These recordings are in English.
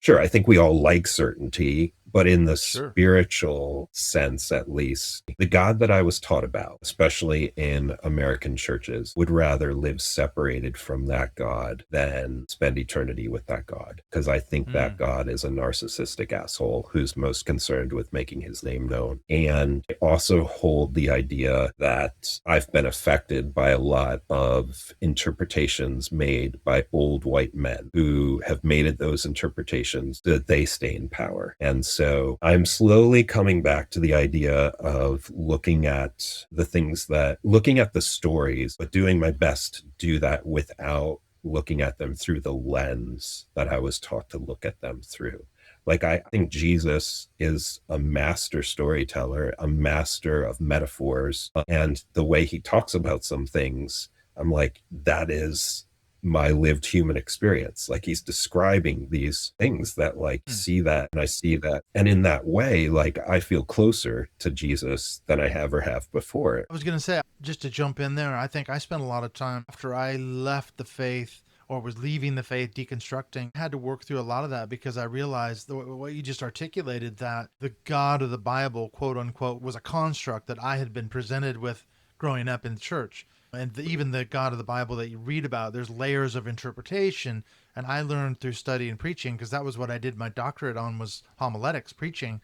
Sure, I think we all like certainty, but in the Sure. spiritual sense, at least, the God that I was taught about, especially in American churches, would rather live separated from that God than spend eternity with that God. Because I think that Mm. God is a narcissistic asshole who's most concerned with making his name known. And I also hold the idea that I've been affected by a lot of interpretations made by old white men who have made it those interpretations that they stay in power. And so I'm slowly coming back to the idea of looking at the stories, but doing my best to do that without looking at them through the lens that I was taught to look at them through. Like, I think Jesus is a master storyteller, a master of metaphors. And the way he talks about some things, I'm like, that is my lived human experience. Like, he's describing these things that, like, Mm. see that and I see that. And in that way, like, I feel closer to Jesus than I ever have before. I was going to say, just to jump in there, I think I spent a lot of time after I left the faith or was leaving the faith, deconstructing. I had to work through a lot of that because I realized what you just articulated, that the God of the Bible, quote unquote, was a construct that I had been presented with growing up in church. And even the God of the Bible that you read about, there's layers of interpretation. And I learned through study and preaching, because that was what I did my doctorate on, was homiletics, preaching.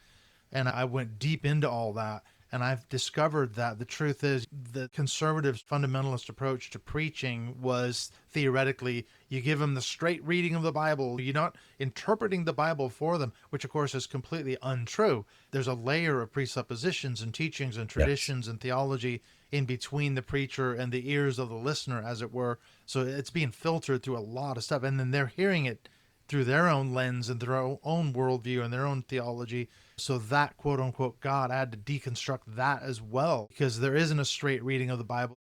And I went deep into all that. And I've discovered that the truth is the conservative fundamentalist approach to preaching was theoretically, you give them the straight reading of the Bible. You're not interpreting the Bible for them, which of course is completely untrue. There's a layer of presuppositions and teachings and Yes. traditions and theology in between the preacher and the ears of the listener, as it were. So it's being filtered through a lot of stuff. And then they're hearing it through their own lens and their own worldview and their own theology. So that quote unquote God, I had to deconstruct that as well, because there isn't a straight reading of the Bible.